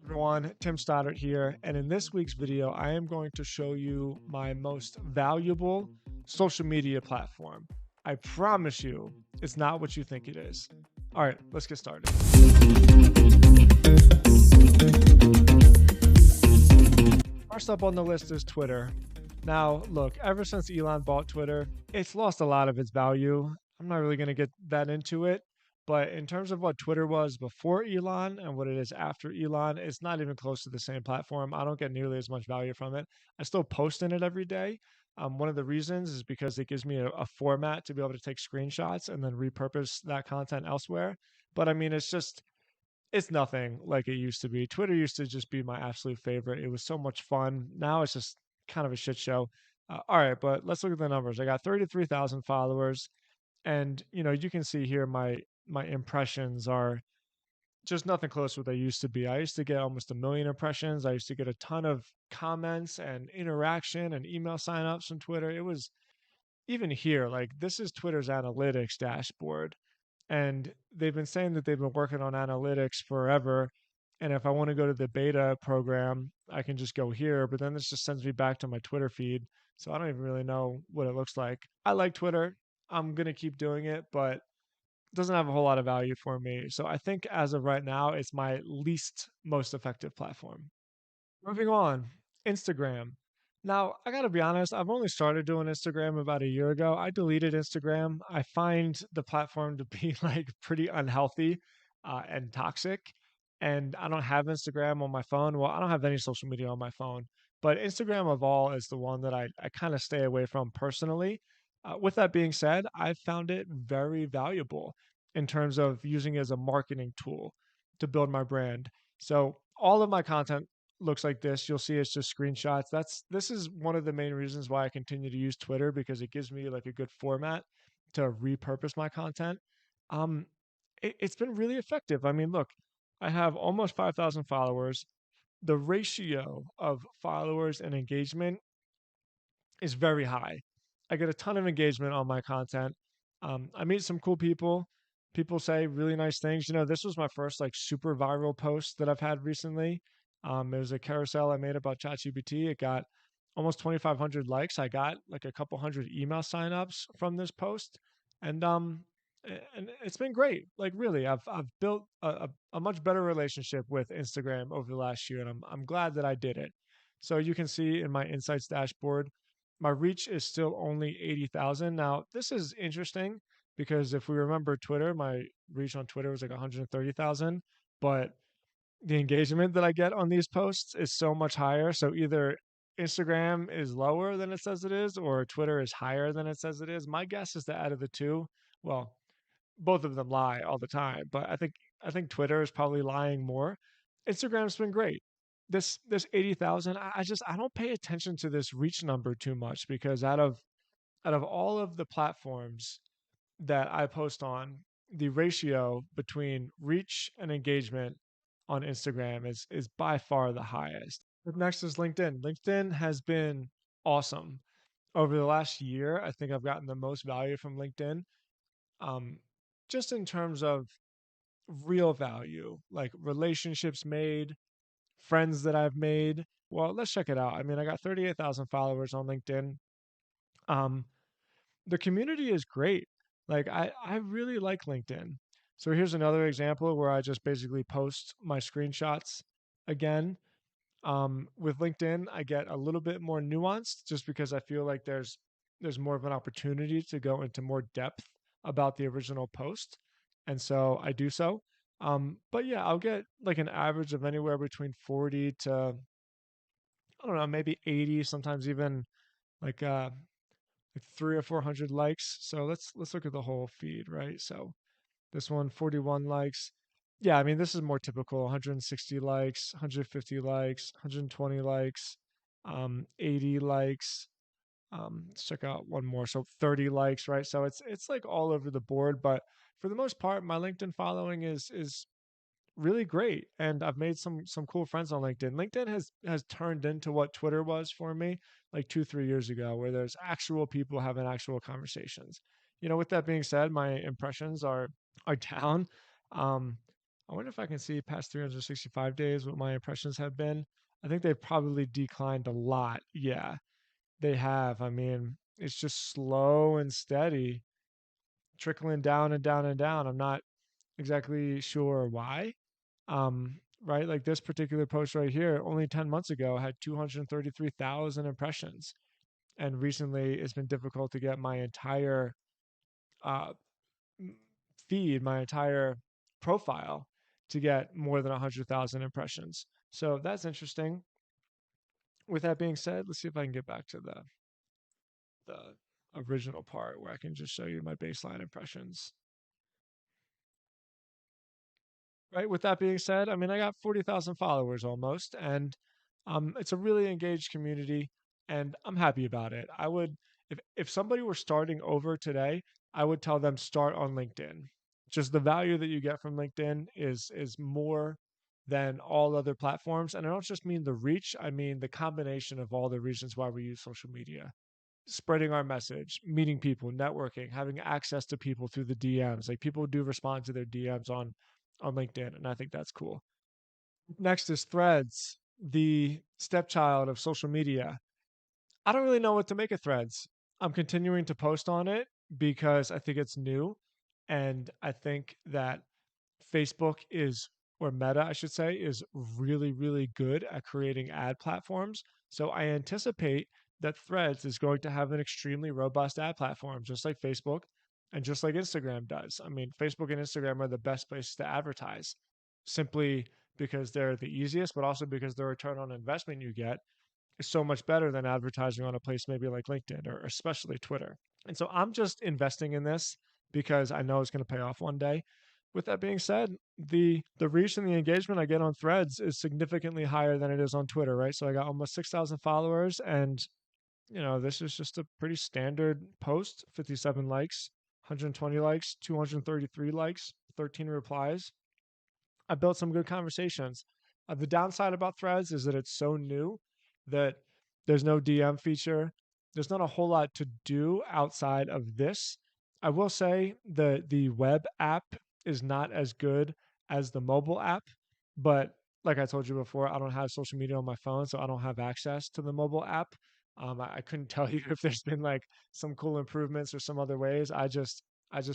Everyone, Tim Stoddart here, and in this week's video, I am going to show you my most valuable social media platform. I promise you, it's not what you think it is. All right, let's get started. First up on the list is Twitter. Now, look, ever since Elon bought Twitter, it's lost a lot of its value. I'm not really going to get that into it. But in terms of what Twitter was before Elon and what it is after Elon, it's not even close to the same platform. I don't get nearly as much value from it. I still post in it every day. One of the reasons is because it gives me a format to be able to take screenshots and then repurpose that content elsewhere. But I mean, it's nothing like it used to be. Twitter used to just be my absolute favorite. It was so much fun. Now it's just kind of a shit show. All right, but let's look at the numbers. I got 33,000 followers, and you can see here my impressions are just nothing close to what they used to be. I used to get almost 1 million impressions. I used to get a ton of comments and interaction and email signups from Twitter. It was even here, like this is Twitter's analytics dashboard. And they've been saying that they've been working on analytics forever. And if I want to go to the beta program, I can just go here, but then this just sends me back to my Twitter feed. So I don't even really know what it looks like. I like Twitter. I'm going to keep doing it, but it doesn't have a whole lot of value for me. So I think as of right now, it's my least most effective platform. Moving on, Instagram. Now, I got to be honest, I've only started doing Instagram about a year ago. I deleted Instagram. I find the platform to be like pretty unhealthy and toxic. And I don't have Instagram on my phone. Well, I don't have any social media on my phone, but Instagram of all is the one that I kind of stay away from personally. With that being said, I've found it very valuable in terms of using it as a marketing tool to build my brand. So all of my content looks like this. You'll see it's just screenshots. This is one of the main reasons why I continue to use Twitter, because it gives me like a good format to repurpose my content. Um, it's been really effective. I mean, look, I have almost 5,000 followers. The ratio of followers and engagement is very high. I get a ton of engagement on my content. I meet some cool people. People say really nice things. This was my first like super viral post that I've had recently. It was a carousel I made about ChatGPT. It got almost 2,500 likes. I got like a couple hundred email signups from this post, and it's been great. Like really, I've built a much better relationship with Instagram over the last year, and I'm glad that I did it. So you can see in my insights dashboard, my reach is still only 80,000. Now, this is interesting because if we remember Twitter, my reach on Twitter was like 130,000, but the engagement that I get on these posts is so much higher. So either Instagram is lower than it says it is, or Twitter is higher than it says it is. My guess is that out of the two, well, both of them lie all the time, but I think Twitter is probably lying more. Instagram's been great. This 80,000, I don't pay attention to this reach number too much, because out of all of the platforms that I post on, the ratio between reach and engagement on Instagram is by far the highest. Up next is LinkedIn. LinkedIn has been awesome. Over the last year, I think I've gotten the most value from LinkedIn. Um, just in terms of real value, like relationships made, friends that I've made. Well, let's check it out. I mean, I got 38,000 followers on LinkedIn. Um, the community is great. Like I really like LinkedIn. So here's another example where I just basically post my screenshots again. With LinkedIn, I get a little bit more nuanced just because I feel like there's more of an opportunity to go into more depth about the original post, and so I do so. But yeah, I'll get like an average of anywhere between 40 to, I don't know, maybe 80, sometimes even like like 3 or 400 likes. So let's look at the whole feed, right? So this one, 41 likes. Yeah, I mean, this is more typical. 160 likes, 150 likes, 120 likes, 80 likes. Let's check out one more. So 30 likes, right? So it's like all over the board, but for the most part, my LinkedIn following is really great, and I've made some cool friends on LinkedIn. LinkedIn has turned into what Twitter was for me like 2 3 years ago, where there's actual people having actual conversations. With that being said, my impressions are down. Um, I wonder if I can see past 365 days what my impressions have been. I think they've probably declined a lot. Yeah, they have. I mean, it's just slow and steady, trickling down and down and down. I'm not exactly sure why. Right? Like this particular post right here, only 10 months ago had 233,000 impressions. And recently it's been difficult to get my entire uh, feed, my entire profile to get more than 100,000 impressions. So that's interesting. With that being said, let's see if I can get back to the original part where I can just show you my baseline impressions. Right. With that being said, I mean, I got 40,000 followers almost, and it's a really engaged community, and I'm happy about it. I would, if somebody were starting over today, I would tell them start on LinkedIn. Just the value that you get from LinkedIn is more than all other platforms, and I don't just mean the reach. I mean the combination of all the reasons why we use social media: spreading our message, meeting people, networking, having access to people through the DMs. Like people do respond to their DMs on LinkedIn, and I think that's cool. Next is Threads, the stepchild of social media. I don't really know what to make of Threads. I'm continuing to post on it because I think it's new, and I think that Facebook is, or Meta, I should say, is really, really good at creating ad platforms. So I anticipate that Threads is going to have an extremely robust ad platform, just like Facebook and just like Instagram does. I mean, Facebook and Instagram are the best places to advertise simply because they're the easiest, but also because the return on investment you get is so much better than advertising on a place maybe like LinkedIn or especially Twitter. And so I'm just investing in this because I know it's going to pay off one day. With that being said, the reach and the engagement I get on Threads is significantly higher than it is on Twitter, right? So I got almost 6,000 followers, and this is just a pretty standard post: 57 likes, 120 likes, 233 likes, 13 replies. I built some good conversations. The downside about Threads is that it's so new that there's no DM feature. There's not a whole lot to do outside of this. I will say the web app is not as good as the mobile app, but like I told you before, I don't have social media on my phone, so I don't have access to the mobile app. I couldn't tell you if there's been like some cool improvements or some other ways. I just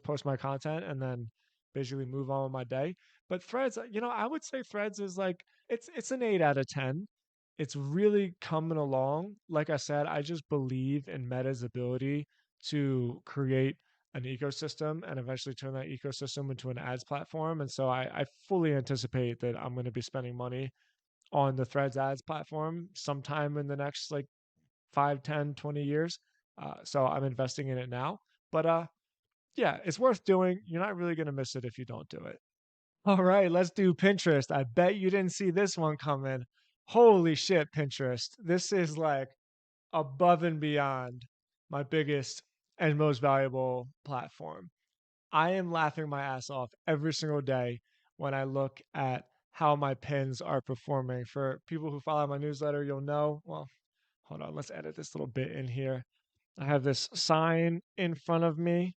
post my content and then basically move on with my day. But Threads, I would say Threads is like it's an 8 out of 10. It's really coming along. Like I said, I just believe in Meta's ability to create an ecosystem and eventually turn that ecosystem into an ads platform. And so I fully anticipate that I'm going to be spending money on the Threads ads platform sometime in the next like 5, 10, 20 years. So I'm investing in it now. But yeah, it's worth doing. You're not really going to miss it if you don't do it. All right, let's do Pinterest. I bet you didn't see this one coming. Holy shit, Pinterest. This is like above and beyond my biggest and most valuable platform. I am laughing my ass off every single day when I look at how my pins are performing. For people who follow my newsletter, you'll know. Well, hold on, let's edit this little bit in here. I have this sign in front of me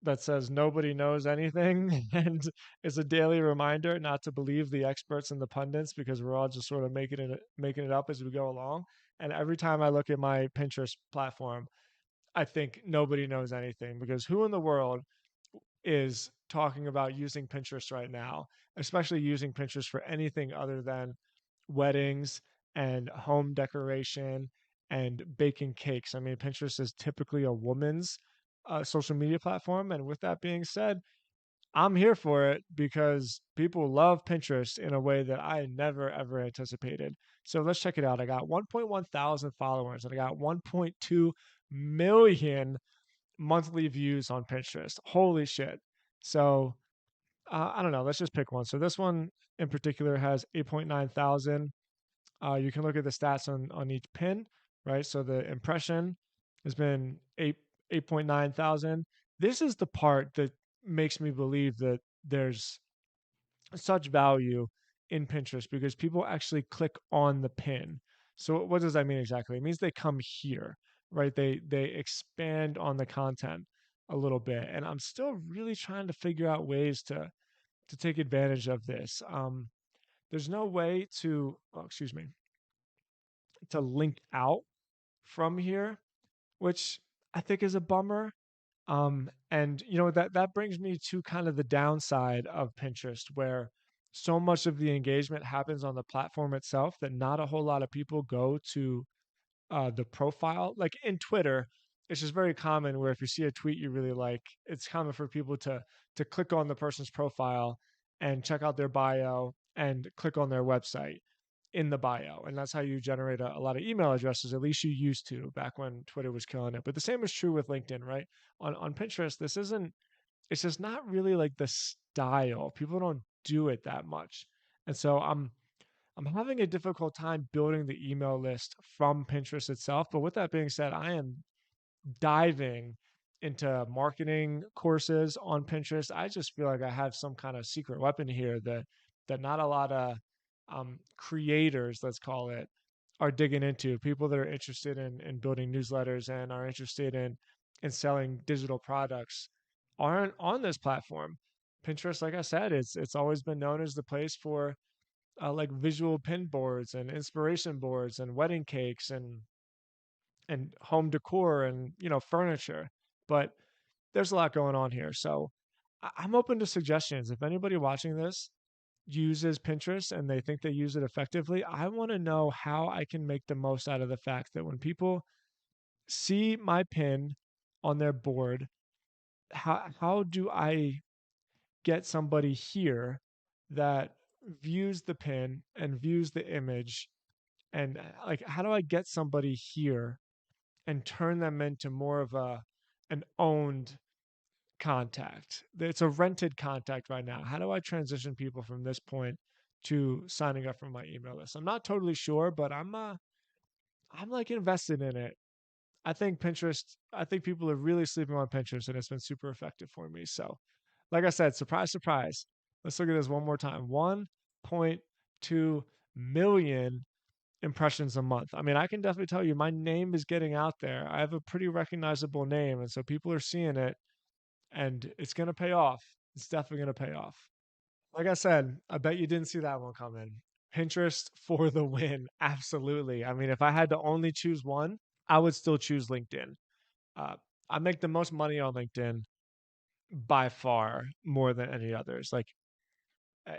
that says nobody knows anything and is a daily reminder not to believe the experts and the pundits because we're all just sort of making it up as we go along. And every time I look at my Pinterest platform, I think nobody knows anything because who in the world is talking about using Pinterest right now, especially using Pinterest for anything other than weddings and home decoration and baking cakes? I mean, Pinterest is typically a woman's social media platform. And with that being said, I'm here for it because people love Pinterest in a way that I never ever anticipated. So let's check it out. I got 1.1 thousand followers and I got 1.2 million monthly views on Pinterest. Holy shit. So I don't know. Let's just pick one. So this one in particular has 8.9 thousand. You can look at the stats on each pin, right? So the impression has been 8.9 thousand. This is the part that makes me believe that there's such value in Pinterest because people actually click on the pin. So what does that mean exactly? It means they come here, right? They expand on the content a little bit. And I'm still really trying to figure out ways to to take advantage of this. There's no way to, oh, excuse me, to link out from here, which I think is a bummer. And that brings me to kind of the downside of Pinterest, where so much of the engagement happens on the platform itself that not a whole lot of people go to the profile. Like in Twitter, it's just very common where if you see a tweet you really like, it's common for people to click on the person's profile and check out their bio and click on their website in the bio. And that's how you generate a lot of email addresses, at least you used to back when Twitter was killing it. But the same is true with LinkedIn, right? On Pinterest, it's just not really like the style. People don't do it that much. And so I'm having a difficult time building the email list from Pinterest itself. But with that being said, I am diving into marketing courses on Pinterest. I just feel like I have some kind of secret weapon here that not a lot of creators, let's call it, are digging into. People that are interested in building newsletters and are interested in selling digital products aren't on this platform. Pinterest, like I said, it's always been known as the place for like visual pin boards and inspiration boards and wedding cakes and home decor and furniture. But there's a lot going on here, so I'm open to suggestions. If anybody watching this uses Pinterest and they think they use it effectively, I want to know how I can make the most out of the fact that when people see my pin on their board, how do I get somebody here that views the pin and views the image, and like how do I get somebody here and turn them into more of an owned contact? It's a rented contact right now. How do I transition people from this point to signing up for my email list? I'm not totally sure, but I'm like invested in it. I think people are really sleeping on Pinterest, and it's been super effective for me. So, like I said, surprise, surprise. Let's look at this one more time. 1.2 million impressions a month. I mean, I can definitely tell you my name is getting out there. I have a pretty recognizable name, and so people are seeing it, and it's going to pay off. It's definitely going to pay off. Like I said, I bet you didn't see that one coming. Pinterest for the win. Absolutely. I mean, if I had to only choose one, I would still choose LinkedIn. Uh, I make the most money on LinkedIn by far more than any others. Like,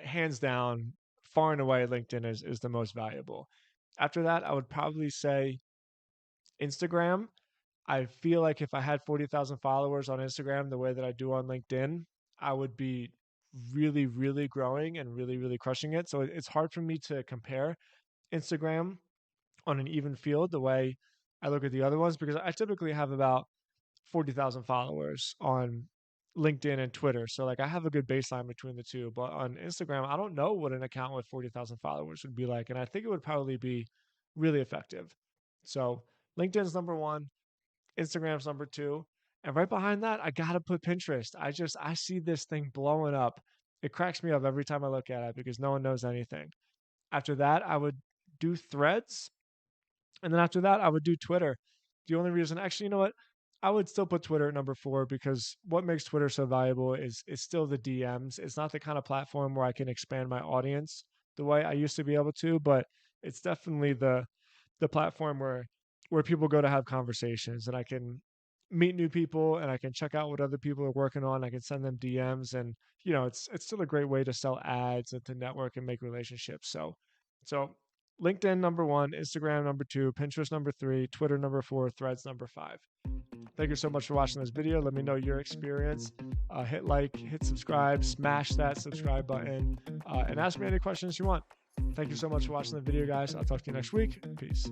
hands down, far and away, LinkedIn is the most valuable. After that, I would probably say Instagram. I feel like if I had 40,000 followers on Instagram the way that I do on LinkedIn, I would be really, really growing and really, really crushing it. So it's hard for me to compare Instagram on an even field the way I look at the other ones, because I typically have about 40,000 followers on LinkedIn and Twitter. So like I have a good baseline between the two. But on Instagram, I don't know what an account with 40,000 followers would be like. And I think it would probably be really effective. So LinkedIn's number one, Instagram's number two. And right behind that, I got to put Pinterest. I see this thing blowing up. It cracks me up every time I look at it because no one knows anything. After that, I would do Threads. And then after that, I would do Twitter. The only reason, actually, you know what? I would still put Twitter at number four, because what makes Twitter so valuable is still the DMs. It's not the kind of platform where I can expand my audience the way I used to be able to, but it's definitely the platform where people go to have conversations, and I can meet new people and I can check out what other people are working on. I can send them DMs, and it's still a great way to sell ads and to network and make relationships. So LinkedIn number one, Instagram number two, Pinterest number three, Twitter number four, Threads number five. Thank you so much for watching this video. Let me know your experience. Hit like, hit subscribe, smash that subscribe button, and ask me any questions you want. Thank you so much for watching the video, guys. I'll talk to you next week. Peace.